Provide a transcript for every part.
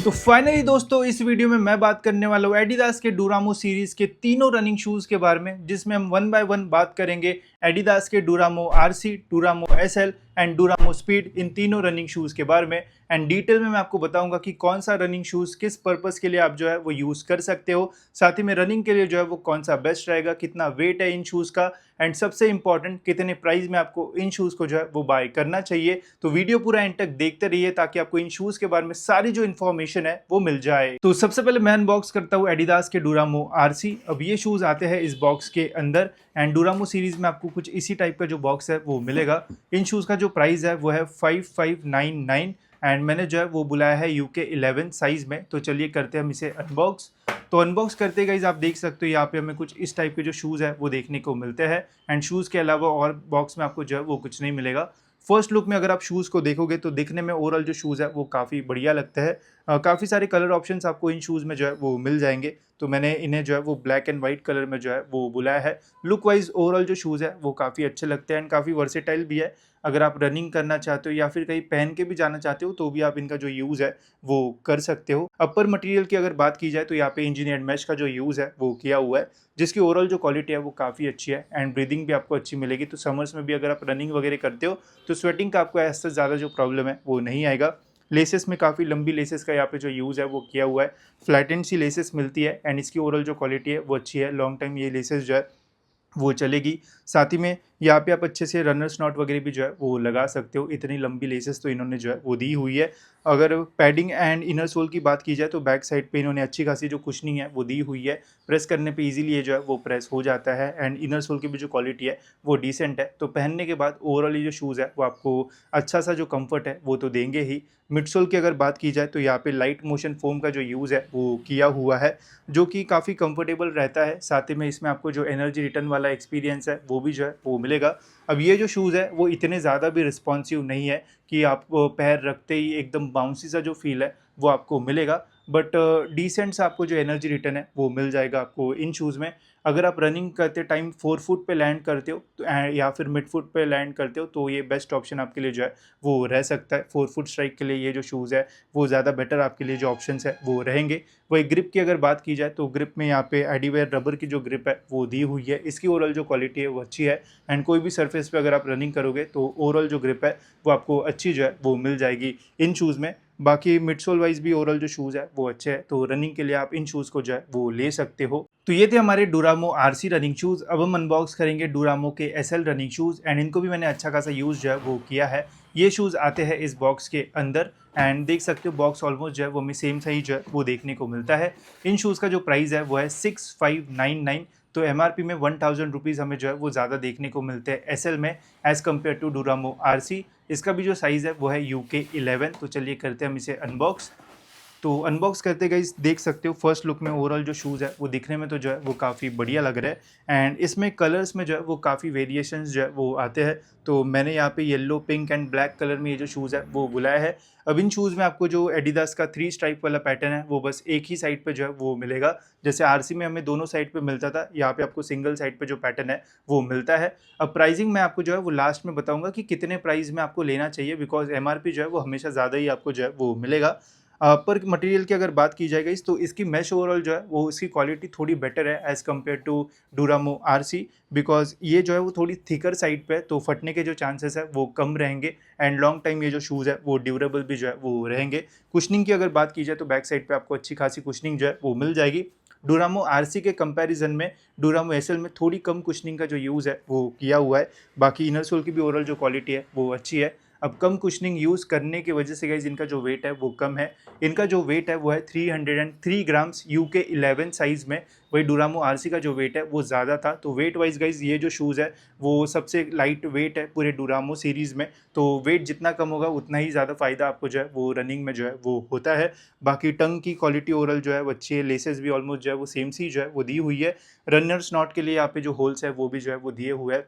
तो फाइनली दोस्तों इस वीडियो में मैं बात करने वाला हूँ एडिडास के डूरामो सीरीज के तीनों रनिंग शूज के बारे में, जिसमें हम वन बाय वन बात करेंगे एडिडास के डूरामो आरसी, डूरामो एसएल एंड डूरामो स्पीड, इन तीनों रनिंग शूज के बारे में। एंड डिटेल में मैं आपको बताऊंगा कि कौन सा रनिंग शूज किस पर्पस के लिए आप जो है वो यूज कर सकते हो, साथ ही में रनिंग के लिए जो है वो कौन सा बेस्ट रहेगा, कितना वेट है इन शूज का, एंड सबसे इंपॉर्टेंट कितने प्राइस में आपको इन शूज को जो है वो बाय करना चाहिए। तो वीडियो पूरा एंड तक देखते रहिए ताकि आपको इन शूज के बारे में सारी जो इन्फॉर्मेशन है वो मिल जाए। तो सबसे पहले मैं अनबॉक्स करता हूँ एडिडास के डूरामो आरसी। अब ये शूज आते हैं इस बॉक्स के अंदर एंड डूरामो सीरीज में आपको कुछ इसी टाइप का जो बॉक्स है वो मिलेगा। इन शूज का जो प्राइस है वो है 5599 एंड मैंने जो है वो बुलाया है UK 11 साइज में। तो चलिए करते हैं हम इसे अनबॉक्स। तो अनबॉक्स करते गाइज आप देख सकते हो यहाँ पे हमें कुछ इस टाइप के जो शूज़ है वो देखने को मिलते हैं एंड शूज़ के अलावा और बॉक्स में आपको जो है वो कुछ नहीं मिलेगा। फर्स्ट लुक में अगर आप शूज़ को देखोगे तो दिखने में ओवरऑल जो शूज़ है वो काफ़ी बढ़िया लगता है। काफ़ी सारे कलर ऑप्शंस आपको इन शूज़ में जो है वो मिल जाएंगे। तो मैंने इन्हें जो है वो ब्लैक एंड वाइट कलर में जो है वो बुलाया है। लुक वाइज ओवरऑल जो शूज़ है वो काफ़ी अच्छे लगते हैं एंड काफ़ी वर्सेटाइल भी है। अगर आप रनिंग करना चाहते हो या फिर कहीं पहन के भी जाना चाहते हो तो भी आप इनका जो यूज़ है वो कर सकते हो। अपर मटेरियल की अगर बात की जाए तो यहाँ पे इंजीनियर्ड मैश का जो यूज़ है वो किया हुआ है, जिसकी ओवरऑल जो क्वालिटी है वो काफ़ी अच्छी है एंड ब्रीदिंग भी आपको अच्छी मिलेगी। तो समर्स में भी अगर आप रनिंग वगैरह करते हो तो स्वेटिंग का आपको ऐसा ज़्यादा जो प्रॉब्लम है वो नहीं आएगा। लेसेस में काफ़ी लंबी लेसेस का यहाँ पे जो यूज़ है वो किया हुआ है। फ्लैटेंड सी लेसेस मिलती है एंड इसकी ओवरऑल जो क्वालिटी है वो अच्छी है। लॉन्ग टाइम ये लेसेस जो है वो चलेगी। साथ ही में यहाँ पे आप अच्छे से रनर्स नॉट वगैरह भी जो है वो लगा सकते हो। इतनी लंबी लेसेस तो इन्होंने जो है वो दी हुई है। अगर पैडिंग एंड इनर सोल की बात की जाए तो बैक साइड पे इन्होंने अच्छी खासी जो कुशनिंग है वो दी हुई है। प्रेस करने पे इजीली ये जो है वो प्रेस हो जाता है एंड इनर सोल की भी जो क्वालिटी है वो डिसेंट है। तो पहनने के बाद ओवरऑल ये जो शूज़ है वो आपको अच्छा सा जो कम्फर्ट है वो तो देंगे ही। मिड सोल की अगर बात की जाए तो यहाँ पे लाइट मोशन फोम का जो यूज़ है वो किया हुआ है, जो कि काफ़ी कंफर्टेबल रहता है। साथ ही में इसमें आपको जो एनर्जी रिटर्न वाला एक्सपीरियंस है वो भी जो है वो मिलेगा। अब ये जो शूज़ है वो इतने ज़्यादा भी रिस्पॉन्सिव नहीं है कि आप पैर रखते ही एकदम बाउंसी सा जो फील है वो आपको मिलेगा, बट डिसेंट सा आपको जो एनर्जी रिटर्न है वो मिल जाएगा आपको इन शूज़ में। अगर आप रनिंग करते टाइम 4 फुट पे लैंड करते हो तो या फिर मिड फुट पे लैंड करते हो तो ये बेस्ट ऑप्शन आपके लिए जो है वो रह सकता है। 4 फुट स्ट्राइक के लिए ये जो शूज़ है वो ज़्यादा बेटर आपके लिए जो ऑप्शंस है वो रहेंगे। वही ग्रिप की अगर बात की जाए तो ग्रिप में यहाँ पे एडीवेयर रबर की जो ग्रिप है वो दी हुई है। इसकी ओवरऑल जो क्वालिटी है वो अच्छी है एंड कोई भी सरफेस पे अगर आप रनिंग करोगे तो ओवरऑल जो ग्रिप है वो आपको अच्छी जो है वो मिल जाएगी इन शूज़ में। बाकी मिड सोल वाइज भी ओवरऑल जो शूज़ है वो अच्छे हैं, तो रनिंग के लिए आप इन शूज़ को जो है वो ले सकते हो। तो ये थे हमारे डूरामो आरसी रनिंग शूज़। अब हम अनबॉक्स करेंगे डूरामो के एसएल रनिंग शूज़ एंड इनको भी मैंने अच्छा खासा यूज़ जो है वो किया है। ये शूज़ आते हैं इस बॉक्स के अंदर एंड देख सकते हो बॉक्स ऑलमोस्ट जो है वो हमें सेम साइज जो है वो देखने को मिलता है। इन शूज़ का जो प्राइस है वो है 6599। तो MRP में 1000 रुपीज़ हमें जो है वो ज़्यादा देखने को मिलते हैं एसएल में as compare to Duramo RC. इसका भी जो साइज़ है वो है UK 11। तो चलिए करते हैं हम इसे अनबॉक्स। तो अनबॉक्स करते गाइस देख सकते हो फर्स्ट लुक में ओवरऑल जो शूज़ है वो दिखने में तो जो है वो काफ़ी बढ़िया लग रहा है एंड इसमें कलर्स में जो है वो काफ़ी वेरिएशंस जो है वो आते हैं। तो मैंने यहाँ पे yellow, pink and black colour में ये जो शूज़ है वो बुलाया है। अब इन शूज़ में आपको जो एडिडास का 3 स्ट्राइप वाला पैटर्न है वो बस एक ही साइड पे जो है वो मिलेगा। जैसे आरसी में हमें दोनों साइड पे मिलता था, यहाँ पे आपको सिंगल साइड पे जो पैटर्न है वो मिलता है। अब प्राइसिंग मैं आपको जो है वो लास्ट में बताऊंगा कि कितने प्राइस में आपको लेना चाहिए, बिकॉज MRP जो है वो हमेशा ज़्यादा ही आपको जो है वो मिलेगा। पर मटेरियल की अगर बात की जाएगी तो इसकी मैश ओवरऑल जो है वो इसकी क्वालिटी थोड़ी बेटर है as compare to Duramo RC, because ये जो है वो थोड़ी थिकर साइड पे है तो फटने के जो चांसेस है वो कम रहेंगे एंड लॉन्ग टाइम ये जो शूज़ है वो ड्यूरेबल भी जो है वो रहेंगे। कुशनिंग की अगर बात की जाए तो बैक साइड पे आपको अच्छी खासी कुशनिंग जो है वो मिल जाएगी। डूरामो आरसी के कंपैरिजन में डूरामो एसएल में थोड़ी कम कुशनिंग का जो यूज़ है वो किया हुआ है। बाकी इनर सोल की भी ओवरऑल जो क्वालिटी है वो अच्छी है। अब कम कुशनिंग यूज़ करने की वजह से गाइस इनका जो वेट है वो कम है। इनका जो वेट है वो है 303 ग्राम्स UK 11 साइज़ में। वही डूरामो आरसी का जो वेट है वो ज़्यादा था। तो वेट वाइज गाइज ये जो शूज़ है वो सबसे लाइट वेट है पूरे डूरामो सीरीज़ में। तो वेट जितना कम होगा उतना ही ज़्यादा फ़ायदा आपको जो है वो रनिंग में जो है वो होता है। बाकी टंग की क्वालिटी ओवरऑल जो है वो अच्छी है। लेसेस भी ऑलमोस्ट जो है वो सेम सी जो है वो दी हुई है। रनर्स नॉट के लिए यहाँ पे जो होल्स है वो भी जो है वो दिए हुए हैं।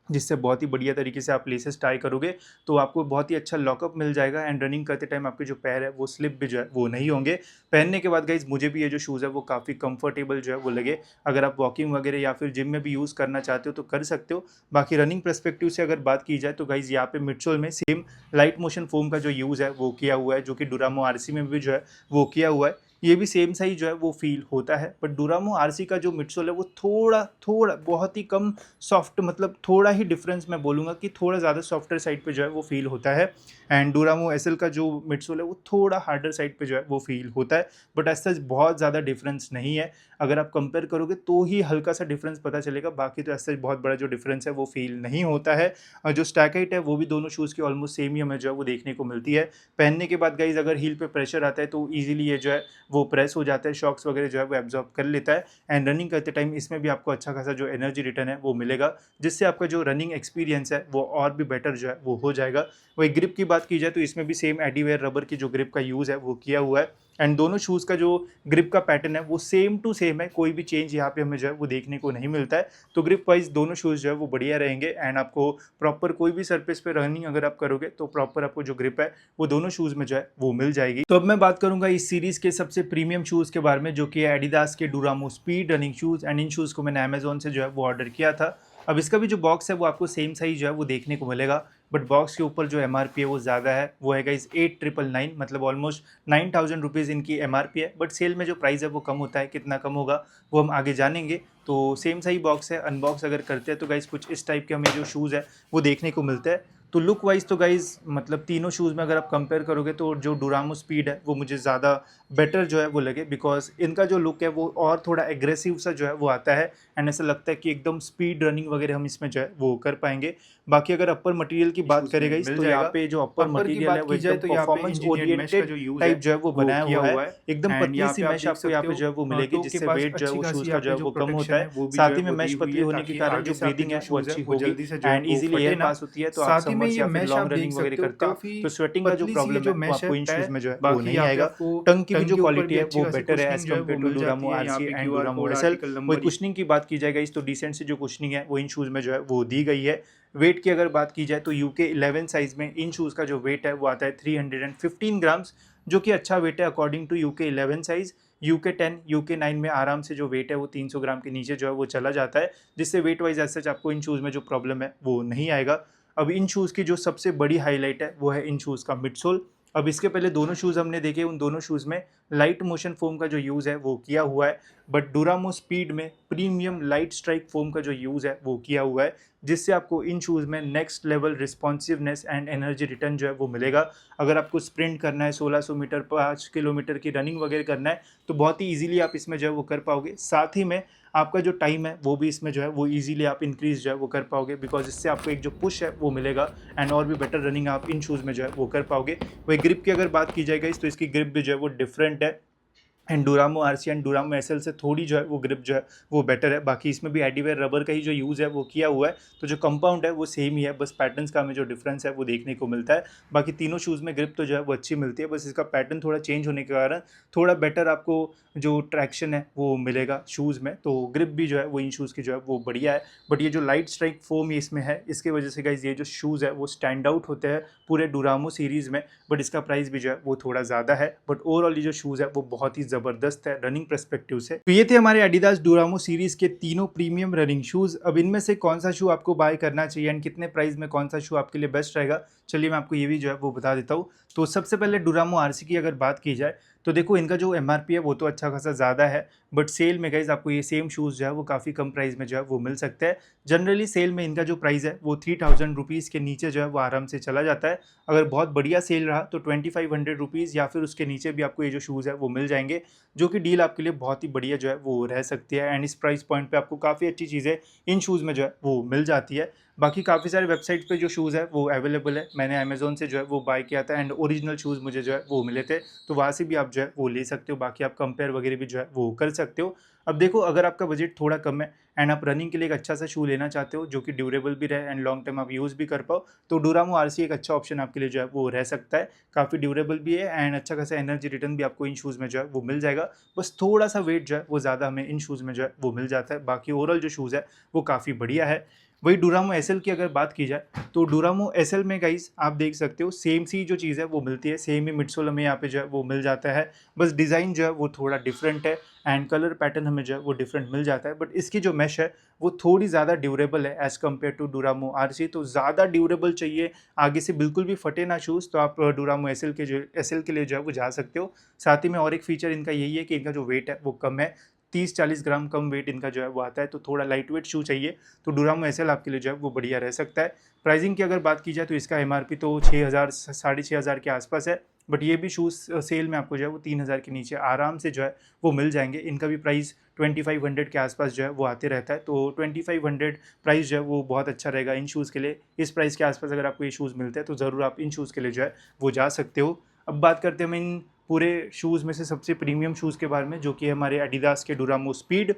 जिससे बहुत ही बढ़िया तरीके से आप लेसेस टाई करोगे तो आपको बहुत ही अच्छा लॉकअप मिल जाएगा एंड रनिंग करते टाइम आपके जो पैर है वो स्लिप भी जो है वो नहीं होंगे। पहनने के बाद गाइज मुझे भी ये जो शूज़ है वो काफ़ी कंफर्टेबल जो है वो लगे। अगर आप वॉकिंग वगैरह या फिर जिम में भी यूज़ करना चाहते हो तो कर सकते हो। बाकी रनिंग पर्सपेक्टिव से अगर बात की जाए तो गाइज यहाँ पे मिडसोल में सेम लाइट मोशन फोम का जो यूज़ है वो किया हुआ है, जो कि डुरामो आरसी में भी जो है वो किया हुआ है। ये भी सेम सा ही जो है वो फील होता है, बट डुरामो आरसी का जो मिडसोल है वो थोड़ा थोड़ा बहुत ही कम सॉफ्ट, मतलब थोड़ा ही डिफरेंस मैं बोलूँगा कि थोड़ा ज़्यादा सॉफ्टर साइड पे जो है वो फील होता है। एंड डुरामो एसएल का जो मिडसोल है वो थोड़ा हार्डर साइड पे जो है वो फील होता है, बट ऐसा बहुत ज़्यादा डिफरेंस नहीं है। अगर आप कंपेयर करोगे तो ही हल्का सा डिफरेंस पता चलेगा, बाकी तो ऐसा बहुत बड़ा जो डिफरेंस है वो फील नहीं होता है। और जो स्टैक हाइट है वो भी दोनों शूज़ की ऑलमोस्ट सेम ही हमें जो है वो देखने को मिलती है। पहनने के बाद गाइज अगर हील पे प्रेशर आता है तो ईजिली ये जो है वो प्रेस हो जाता है, शॉक्स वगैरह जो है वो एब्जॉर्ब कर लेता है। एंड रनिंग करते टाइम इसमें भी आपको अच्छा खासा जो एनर्जी रिटर्न है वो मिलेगा, जिससे आपका जो रनिंग एक्सपीरियंस है वो और भी बेटर जो है वो हो जाएगा। वही ग्रिप की बात की जाए तो इसमें भी सेम एडीवेयर रबर की जो ग्रिप का यूज़ है वो किया हुआ है। एंड दोनों शूज़ का जो ग्रिप का पैटर्न है वो सेम टू सेम है, कोई भी चेंज यहाँ पे हमें जो है वो देखने को नहीं मिलता है। तो ग्रिप वाइज दोनों शूज़ जो है वो बढ़िया रहेंगे एंड आपको प्रॉपर कोई भी सरफेस पे रनिंग अगर आप करोगे तो प्रॉपर आपको जो ग्रिप है वो दोनों शूज़ में जो है वो मिल जाएगी। तो अब मैं बात करूंगा इस सीरीज़ के सबसे प्रीमियम शूज़ के बारे में, जो कि एडिडास के Duramo speed running shoes. And इन शूज़ को मैंने अमेजोन से जो है वो ऑर्डर किया था। अब इसका भी जो बॉक्स है वो आपको सेम साइज जो है वो देखने को मिलेगा, बट बॉक्स के ऊपर जो एमआरपी है वो ज़्यादा है, वो है गाइस 8999, मतलब ऑलमोस्ट 9000 रुपीज़ इनकी एमआरपी है। बट सेल में जो प्राइस है वो कम होता है, कितना कम होगा वो हम आगे जानेंगे। तो सेम सही बॉक्स है, अनबॉक्स अगर करते हैं तो गाइस कुछ इस टाइप के हमें जो शूज़ है वो देखने को मिलता है। तो लुक वाइज तो गाइज मतलब तीनों शूज़ में अगर आप कंपेयर करोगे तो जो डुरामो स्पीड है वो मुझे ज़्यादा बेटर जो है वो लगे, बिकॉज इनका जो लुक है वो और थोड़ा एग्रेसिव सा जो है वो आता है एंड ऐसा लगता है कि एकदम स्पीड रनिंग वगैरह हम इसमें जो है वो कर पाएंगे। बाकी अगर अपर मटेरियल की बात करें गाइस तो यहाँ पे जो अपर मटेरियल है वो एकदम परफॉर्मेंस ओरिएंटेड टाइप जो है वो बनाया हुआ है। एकदम पतली सी मैश आपको यहाँ पे जो है वो मिलेगी, जिससे वेट जो है वो शूज़ का जो है वो कम होता है। साथ ही में मैश पतली होने के कारण जो ब्रीदिंग है वो अच्छी होगी एंड इजीली एयर पास होती है। तो आप समर या फिर लॉन्ग रनिंग वगैरह करते हो तो स्वेटिंग का जो प्रॉब्लम है वो आपको इन शूज में जो है वो नहीं आएगा। टंग की भी जो क्वालिटी है वो बेटर है as compare to Duramo RC and Duramo SL. वही कुशनिंग की बात की जाएगा इस तो डिसेंट से जो कुशनिंग है वो इन शूज में जो है वो दी गई है। वेट की अगर बात की जाए तो यूके 11 साइज में इन शूज़ का जो वेट है वो आता है 315 ग्राम्स, जो कि अच्छा वेट है according to UK 11 size. UK 10 UK 9 में आराम से जो वेट है वो 300 ग्राम के नीचे जो है वो चला जाता है, जिससे वेट वाइज एज सच आपको इन शूज़ में जो प्रॉब्लम है वो नहीं आएगा। अब इन शूज़ की जो सबसे बड़ी हाईलाइट है वो है इन शूज़ का मिडसोल। अब इसके पहले दोनों शूज़ हमने देखे, उन दोनों शूज़ में लाइट मोशन फोम का जो यूज़ है वो किया हुआ है, बट डुरामो स्पीड में प्रीमियम लाइट स्ट्राइक फोम का जो यूज़ है वो किया हुआ है, जिससे आपको इन शूज़ में next level responsiveness and energy return जो है वो मिलेगा। अगर आपको स्प्रिंट करना है 1600 मीटर 5 किलोमीटर की रनिंग वगैरह करना है तो बहुत ही ईजिली आप इसमें जो है वो कर पाओगे। साथ ही में आपका जो टाइम है वो भी इसमें जो है वो ईजिली आप इंक्रीज जो है वो कर पाओगे, बिकॉज इससे आपको एक जो पुश है वो मिलेगा एंड और भी बेटर रनिंग आप इन शूज़ में जो है वो कर पाओगे। वही ग्रिप की अगर बात की जाएगा तो इसकी ग्रिप भी जो है वो डिफरेंट है and डुरामो RC and Duramo SL से थोड़ी जो है वो ग्रिप जो है वो बेटर है। बाकी इसमें भी एडीवेयर रबर का ही जो यूज़ है वो किया हुआ है, तो जो कंपाउंड है वो सेम ही है, बस पैटर्न्स का हमें जो डिफरेंस है वो देखने को मिलता है। बाकी तीनों शूज़ में ग्रिप तो जो है वो अच्छी मिलती है, बस इसका पैटर्न थोड़ा चेंज होने के कारण थोड़ा बेटर आपको जो ट्रैक्शन है वो मिलेगा शूज़ में। तो ग्रिप भी जो है वो इन शूज़ की जो है वो बढ़िया है, बट ये जो लाइट स्ट्राइक फोम इसमें है इसकी वजह से गाइज ये जो शूज़ है वो स्टैंड आउट होते हैं पूरे डुरामो सीरीज़ में, बट इसका प्राइस भी जो है वो थोड़ा ज़्यादा है। बट ओवरऑल ये जो शूज़ है वो बहुत ही ज़बरदस्त है रनिंग पर्सपेक्टिव से। तो ये थे हमारे एडिडास डुरामो सीरीज के तीनों प्रीमियम रनिंग शूज। अब इनमें से कौन सा शू आपको बाय करना चाहिए एंड कितने प्राइस में कौन सा शू आपके लिए बेस्ट रहेगा, चलिए मैं आपको ये भी जो है वो बता देता हूँ। तो सबसे पहले डुरामो आरसी की अगर बात की जाए तो देखो इनका जो एमआरपी है वो तो अच्छा खासा ज़्यादा है, बट सेल में गाइज आपको ये सेम शूज़ जो है वो काफ़ी कम प्राइस में जो है वो मिल सकता है। जनरली सेल में इनका जो प्राइस है वो 3000 रुपीज़ के नीचे जो है वो आराम से चला जाता है। अगर बहुत बढ़िया सेल रहा तो 2500 रुपीज़ या फिर उसके नीचे भी आपको ये जो शूज़ है वो मिल जाएंगे, जो कि डील आपके लिए बहुत ही बढ़िया जो है वो रह सकती है एंड इस प्राइस पॉइंट पे आपको काफ़ी अच्छी चीज़ें इन शूज़ में जो है वो मिल जाती है। बाकी काफ़ी सारे वेबसाइट पे जो शूज़ है वो अवेलेबल है, मैंने अमेज़ोन से जो है वो बाय किया था एंड ओरिजिनल शूज़ मुझे जो है वो मिले थे, तो वहाँ से भी आप जो है वो ले सकते हो। बाकी आप कंपेयर वगैरह भी जो है वो कर सकते हो। अब देखो, अगर आपका बजट थोड़ा कम है एंड आप रनिंग के लिए एक अच्छा सा शू लेना चाहते हो जो कि ड्यूरेबल भी रहे एंड लॉन्ग टर्म आप यूज़ भी कर पाओ, तो डूरामो आरसी एक अच्छा ऑप्शन आपके लिए जो है वो रह सकता है। काफ़ी ड्यूरेबल भी है एंड अच्छा खासा एनर्जी रिटर्न भी आपको इन शूज़ में जो है वो मिल जाएगा। बस थोड़ा सा वेट जो है वो ज़्यादा हमें इन शूज़ में जो है वो मिल जाता है। बाकी ओवरऑल जो शूज़ है वो काफ़ी बढ़िया है। वही डूरामो एसएल की अगर बात की जाए तो डूरामो एसएल में गाइस आप देख सकते हो सेम सी जो चीज़ है वो मिलती है, सेम ही मिडसोल हमें यहाँ पे जो है वो मिल जाता है। बस डिज़ाइन जो है वो थोड़ा डिफरेंट है एंड कलर पैटर्न हमें जो है वो डिफरेंट मिल जाता है, बट इसकी जो मैश है वो थोड़ी ज़्यादा ड्यूरेबल है as compare to Duramo RC. तो ज़्यादा ड्यूरेबल चाहिए, आगे से बिल्कुल भी फटे ना शूज़, तो आप डूरामो एसएल के लिए जो है वो जा सकते हो। साथ ही में और एक फीचर इनका यही है कि इनका जो वेट है वो कम है, 30-40 ग्राम कम वेट इनका जो है वो आता है। तो थोड़ा लाइट वेट शू चाहिए तो डूरामो एसएल आपके लिए जो है वो बढ़िया रह सकता है। प्राइसिंग की अगर बात की जाए तो इसका एमआरपी तो 6000 साढ़े 6000 के आसपास है, बट ये भी शूज़ सेल में आपको जो है वो 3000 के नीचे आराम से जो है वो मिल जाएंगे। इनका भी प्राइस 2500 के आसपास जो है वो आते रहता है, तो 2500 प्राइस जो है वो बहुत अच्छा रहेगा इन शूज़ के लिए। इस प्राइस के आसपास अगर आपको ये शूज़ मिलते हैं तो ज़रूर आप इन शूज़ के लिए जो है वो जा सकते हो। अब बात करते हैं हम इन पूरे शूज़ में से सबसे प्रीमियम शूज़ के बारे में, जो कि हमारे एडिडास के डूरामो स्पीड।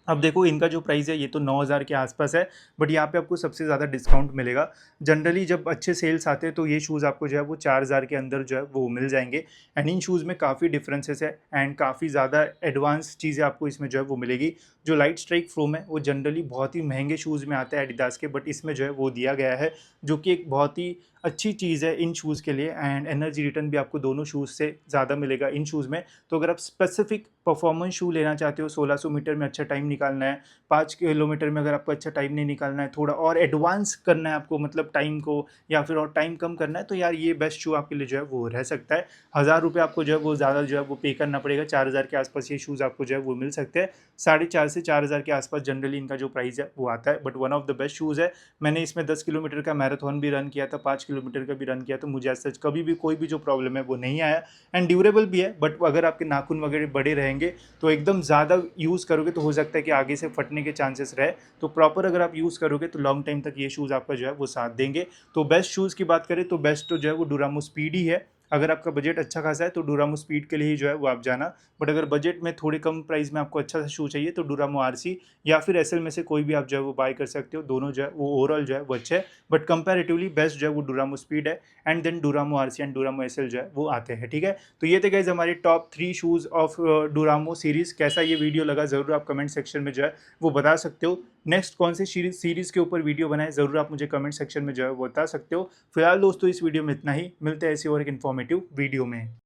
अब देखो, इनका जो प्राइस है ये तो 9000 के आसपास है, बट यहाँ पे आपको सबसे ज़्यादा डिस्काउंट मिलेगा। जनरली जब अच्छे सेल्स आते हैं तो ये शूज़ आपको जो है वो 4000 के अंदर जो है वो मिल जाएंगे। एंड इन शूज़ में काफ़ी डिफरेंसेस है एंड काफ़ी ज़्यादा एडवांस चीज़ें आपको इसमें जो है वो मिलेगी। जो लाइट स्ट्राइक फोम है वो जनरली बहुत ही महंगे शूज़ में आता है एडिडास के, बट इसमें जो है वो दिया गया है, जो कि एक बहुत ही अच्छी चीज़ है इन शूज़ के लिए। एंड एनर्जी रिटर्न भी आपको दोनों शूज़ से ज़्यादा मिलेगा इन शूज़ में। तो अगर आप स्पेसिफिक परफॉर्मेंस शू लेना चाहते हो, 1600 मीटर में अच्छा टाइम निकालना है, 5 किलोमीटर में अगर आपको अच्छा टाइम नहीं निकालना है, थोड़ा और एडवांस करना है आपको मतलब टाइम को, या फिर और टाइम कम करना है, तो यार ये बेस्ट शू आपके लिए जो है वो रह सकता है। 1000 रुपये आपको जो है वो ज़्यादा जो है वो पे करना पड़ेगा, 4000 के आसपास ये शूज़ आपको जो है वो मिल सकते हैं। 4.5 से 4000 के आसपास जनरली इनका जो प्राइस है वो आता है, but one of the best shoes है। मैंने इसमें 10 किलोमीटर का मैराथन भी रन किया था, 5 किलोमीटर का भी रन किया, तो मुझे आज सच कभी भी कोई भी जो प्रॉब्लम है वो नहीं आया। एंड ड्यूरेबल भी है, बट अगर आपके नाखून वगैरह बड़े रहेंगे तो एकदम ज़्यादा यूज़ करोगे तो हो सकता है कि आगे से फटने के चांसेस रहे। तो प्रॉपर अगर आप यूज़ करोगे तो लॉन्ग टाइम तक ये शूज़ आपका जो है वो साथ देंगे। तो बेस्ट शूज़ की बात करें तो बेस्ट तो जो है वो डूरामो स्पीड ही है। अगर आपका बजट अच्छा खासा है तो डूरामो स्पीड के लिए ही जो है वो आप जाना, बट अगर बजट में थोड़े कम प्राइस में आपको अच्छा सा शू चाहिए तो डूरामो आरसी या फिर एसएल में से कोई भी आप जो है वो बाय कर सकते हो। दोनों जो है वो ओवरऑल जो है वो अच्छे है, बट कंपैरेटिवली बेस्ट जो है वो डूरामो स्पीड है and then Duramo RC and Duramo SL जो है वो आते हैं। ठीक है, तो ये थे गाइस हमारे टॉप 3 शूज़ ऑफ डूरामो सीरीज़। कैसा ये वीडियो लगा ज़रूर आप कमेंट सेक्शन में जो है वो बता सकते हो। नेक्स्ट कौन से सीरीज़ के ऊपर वीडियो बनाए ज़रूर आप मुझे कमेंट सेक्शन में जो है वो बता सकते हो। फिलहाल दोस्तों इस वीडियो में इतना ही, मिलते हैं ऐसी और एक इन्फॉर्मेटिव वीडियो में।